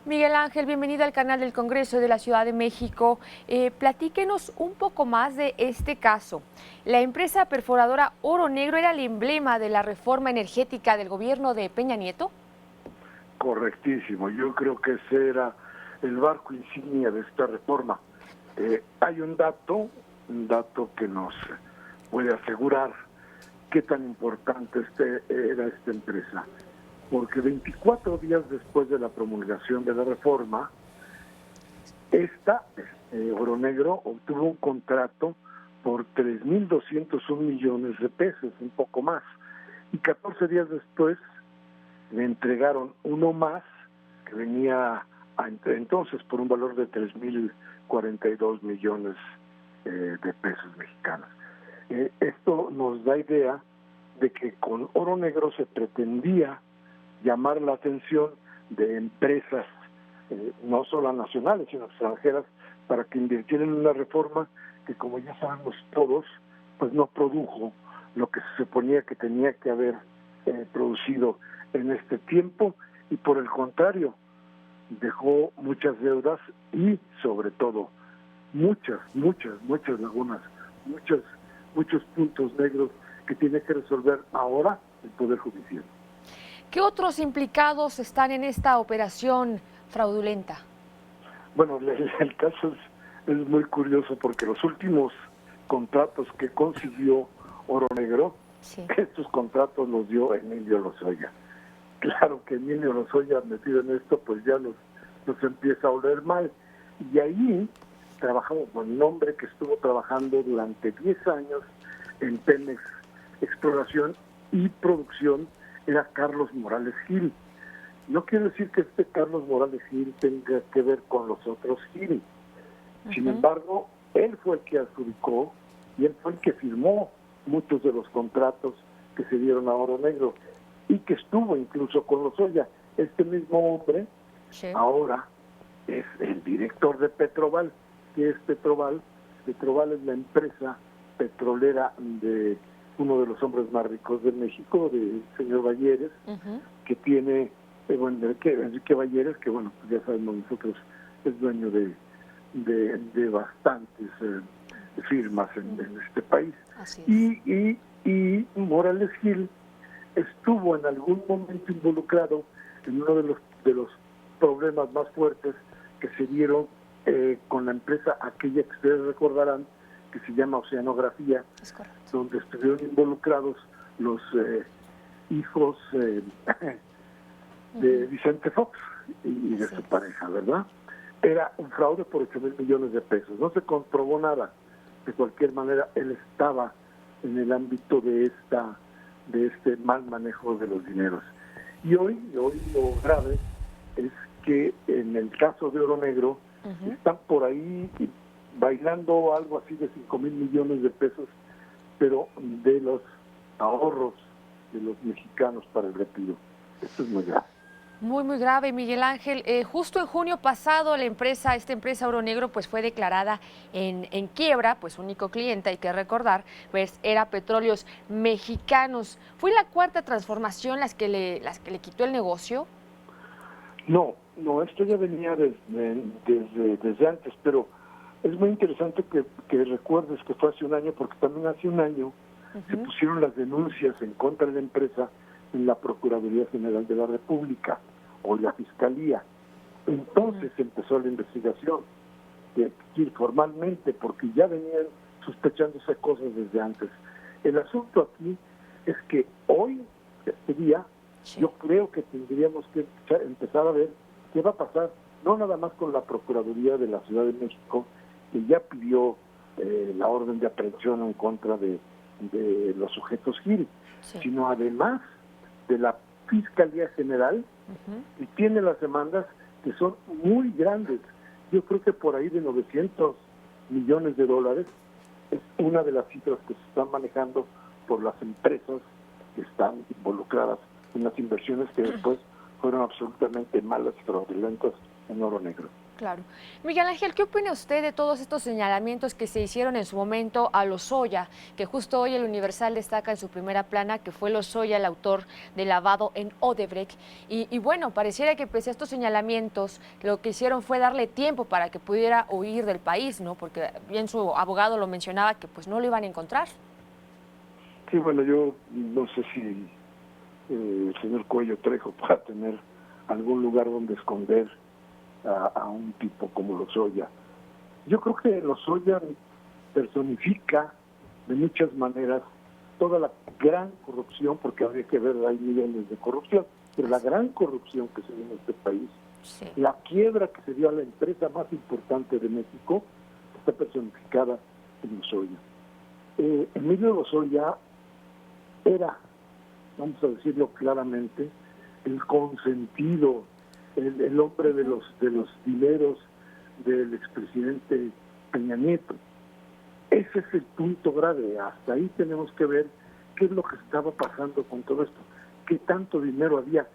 Miguel Ángel, bienvenido al canal del Congreso de la Ciudad de México. Platíquenos un poco más de este caso. La empresa perforadora Oro Negro era el emblema de la reforma energética del gobierno de Peña Nieto. Correctísimo, yo creo que ese era el barco insignia de esta reforma. Hay un dato que nos puede asegurar qué tan importante era esta empresa, porque 24 días después de la promulgación de la reforma, Oro Negro, obtuvo un contrato por 3.201 millones de pesos, un poco más, y 14 días después le entregaron uno más que venía entonces por un valor de 3.042 millones de pesos mexicanos. Esto nos da idea de que con Oro Negro se pretendía llamar la atención de empresas, no solo nacionales, sino extranjeras, para que invirtieran en una reforma que, como ya sabemos todos, pues no produjo lo que se suponía que tenía que haber producido en este tiempo, y por el contrario, dejó muchas deudas y, sobre todo, muchas lagunas, muchos puntos negros que tiene que resolver ahora el Poder Judicial. ¿Qué otros implicados están en esta operación fraudulenta? Bueno, el caso es muy curioso porque los últimos contratos que consiguió Oro Negro, sí, estos contratos los dio Emilio Lozoya. Claro que Emilio Lozoya metido en esto, pues ya los empieza a oler mal. Y ahí trabajamos con un hombre que estuvo trabajando durante 10 años en Pemex Exploración y Producción, era Carlos Morales Gil. No quiero decir que este Carlos Morales Gil tenga que ver con los otros Gil. Sin embargo, él fue el que adjudicó y él fue el que firmó muchos de los contratos que se dieron a Oro Negro y que estuvo incluso con Lozoya. Este mismo hombre sí, ahora es el director de Petroval. ¿Qué es Petroval? Petroval es la empresa petrolera de uno de los hombres más ricos de México, del señor Balleres, que tiene, Enrique Balleres, que bueno, pues ya sabemos nosotros, es dueño de bastantes firmas en este país. Así es. Y Morales Gil estuvo en algún momento involucrado en uno de los problemas más fuertes que se dieron con la empresa aquella que ustedes recordarán, que se llama Oceanografía, donde estuvieron involucrados los hijos de Vicente Fox y de su pareja, ¿verdad? Era un fraude por 8,000 millones de pesos. No se comprobó nada. De cualquier manera, él estaba en el ámbito de este mal manejo de los dineros. Y hoy lo grave es que en el caso de Oro Negro están por ahí bailando algo así de 5,000 millones de pesos, pero de los ahorros de los mexicanos para el retiro. Esto es muy grave. Muy grave, Miguel Ángel. Justo en junio pasado, esta empresa Oro Negro, pues fue declarada en quiebra, pues único cliente, hay que recordar, pues era Petróleos Mexicanos. ¿Fue la cuarta transformación las que le quitó el negocio? No, esto ya venía desde antes, pero es muy interesante que recuerdes que fue hace un año, porque también hace un año se pusieron las denuncias en contra de la empresa en la Procuraduría General de la República o la Fiscalía. Entonces empezó la investigación, formalmente, porque ya venían sospechándose cosas desde antes. El asunto aquí es que hoy, este día, yo creo que tendríamos que empezar a ver qué va a pasar, no nada más con la Procuraduría de la Ciudad de México, que ya pidió la orden de aprehensión en contra de los sujetos Gil, sino además de la Fiscalía General, y tiene las demandas que son muy grandes. Yo creo que por ahí de 900 millones de dólares es una de las cifras que se están manejando por las empresas que están involucradas en las inversiones que después fueron absolutamente malas y fraudulentas en Oro Negro. Claro. Miguel Ángel, ¿qué opina usted de todos estos señalamientos que se hicieron en su momento a Lozoya? Que justo hoy el Universal destaca en su primera plana que fue Lozoya el autor del lavado en Odebrecht. Y bueno, pareciera que pese a estos señalamientos, lo que hicieron fue darle tiempo para que pudiera huir del país, ¿no? Porque bien su abogado lo mencionaba que pues no lo iban a encontrar. Sí, bueno, yo no sé si el señor Cuello Trejo pueda tener algún lugar donde esconder a un tipo como Lozoya. Yo creo que Lozoya personifica de muchas maneras toda la gran corrupción, porque habría que ver, hay niveles de corrupción, pero la gran corrupción que se dio en este país, Sí. la quiebra que se dio a la empresa más importante de México, está personificada en Lozoya. Emilio Lozoya era, vamos a decirlo claramente, el consentido, el hombre de los dineros del expresidente Peña Nieto. Ese es el punto grave. Hasta ahí tenemos que ver qué es lo que estaba pasando con todo esto, qué tanto dinero había.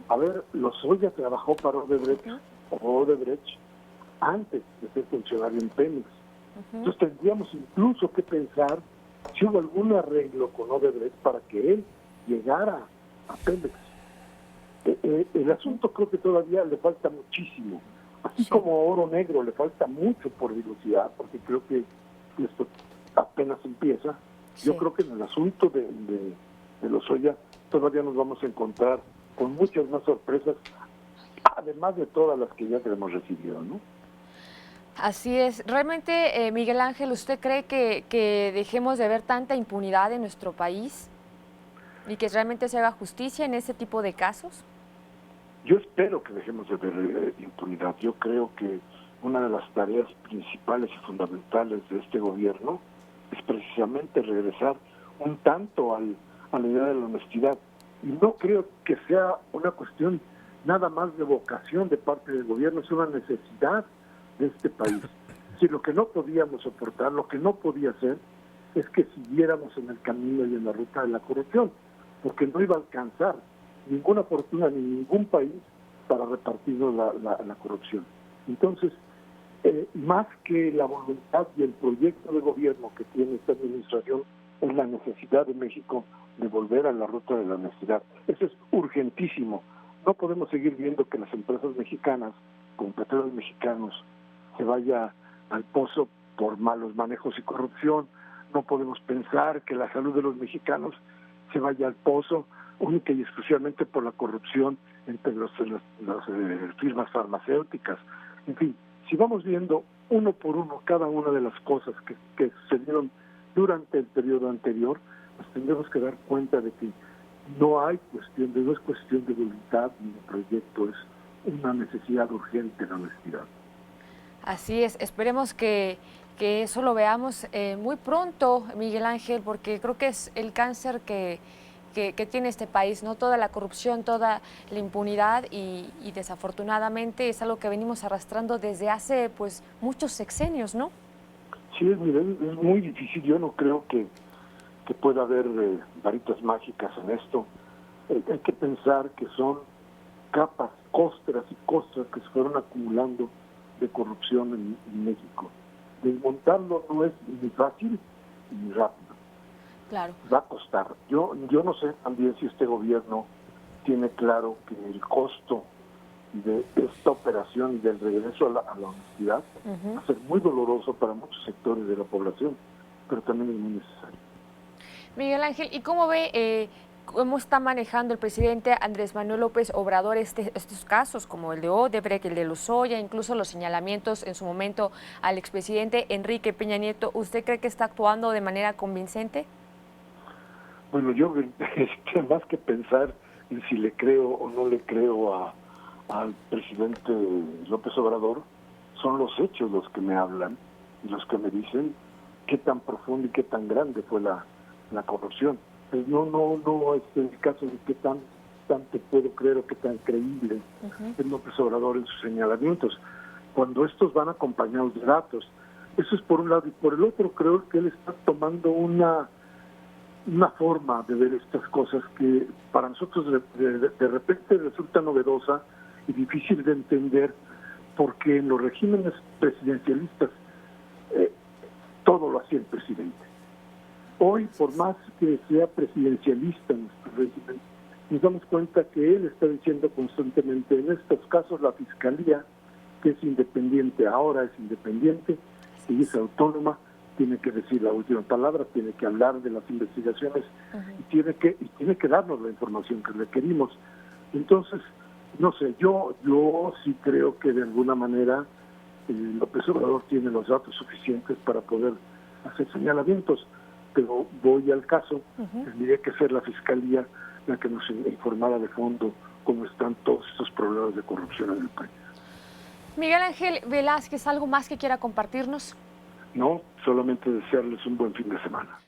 A ver, Lozoya trabajó para Odebrecht antes de ser funcionario en Pemex. Entonces tendríamos incluso que pensar si hubo algún arreglo con Odebrecht para que él llegara a Pemex. El asunto creo que todavía le falta muchísimo. Así como Oro Negro le falta mucho por velocidad, porque creo que esto apenas empieza. Yo creo que en el asunto de Lozoya todavía nos vamos a encontrar con muchas más sorpresas, además de todas las que ya hemos recibido, ¿no? Así es. Realmente, Miguel Ángel, ¿usted cree que dejemos de ver tanta impunidad en nuestro país y que realmente se haga justicia en ese tipo de casos? Yo espero que dejemos de ver impunidad. Yo creo que una de las tareas principales y fundamentales de este gobierno es precisamente regresar un tanto a la idea de la honestidad. Y no creo que sea una cuestión nada más de vocación de parte del gobierno, es una necesidad de este país. Si lo que no podíamos soportar, lo que no podía ser, es que siguiéramos en el camino y en la ruta de la corrupción, porque no iba a alcanzar ninguna fortuna ni ningún país para repartirnos la corrupción. Entonces, más que la voluntad y el proyecto de gobierno que tiene esta administración, es la necesidad de México de volver a la ruta de la honestidad. Eso es urgentísimo. No podemos seguir viendo que las empresas mexicanas, con petróleos mexicanos, se vaya al pozo por malos manejos y corrupción. No podemos pensar que la salud de los mexicanos se vaya al pozo única y exclusivamente por la corrupción entre las firmas farmacéuticas. En fin, si vamos viendo uno por uno cada una de las cosas que sucedieron durante el periodo anterior, nos tendremos que dar cuenta de que no es cuestión de voluntad ni de proyecto, es una necesidad urgente la honestidad. Así es, esperemos que eso lo veamos muy pronto, Miguel Ángel, porque creo que es el cáncer que tiene este país, ¿no? Toda la corrupción, toda la impunidad y desafortunadamente es algo que venimos arrastrando desde hace pues muchos sexenios, ¿no? Sí, es muy difícil. Yo no creo que pueda haber varitas mágicas en esto. Hay que pensar que son capas, costras y costras que se fueron acumulando de corrupción en México. Desmontarlo no es ni fácil ni rápido. Claro. Va a costar. Yo no sé también si este gobierno tiene claro que el costo de esta operación y del regreso a la honestidad va a ser muy doloroso para muchos sectores de la población, pero también es muy necesario. Miguel Ángel, ¿y cómo ve cómo está manejando el presidente Andrés Manuel López Obrador estos casos, como el de Odebrecht, el de Lozoya, incluso los señalamientos en su momento al expresidente Enrique Peña Nieto? ¿Usted cree que está actuando de manera convincente? Bueno, yo más que pensar en si le creo o no le creo al presidente López Obrador, son los hechos los que me hablan y los que me dicen qué tan profundo y qué tan grande fue la corrupción. Pues no es el caso de qué tan te puedo creer o qué tan creíble es López Obrador en sus señalamientos, cuando estos van acompañados de datos. Eso es por un lado, y por el otro creo que él está tomando una forma de ver estas cosas que para nosotros de repente resulta novedosa y difícil de entender, porque en los regímenes presidencialistas todo lo hacía el presidente. Hoy, por más que sea presidencialista nuestro régimen, nos damos cuenta que él está diciendo constantemente, en estos casos la Fiscalía, que es independiente, ahora es independiente y es autónoma, tiene que decir la última palabra, tiene que hablar de las investigaciones y tiene que darnos la información que requerimos. Entonces, no sé, yo sí creo que de alguna manera López Obrador tiene los datos suficientes para poder hacer señalamientos, pero voy al caso, tendría que ser la Fiscalía la que nos informara de fondo cómo están todos estos problemas de corrupción en el país. Miguel Ángel Velázquez, ¿algo más que quiera compartirnos? No, solamente desearles un buen fin de semana.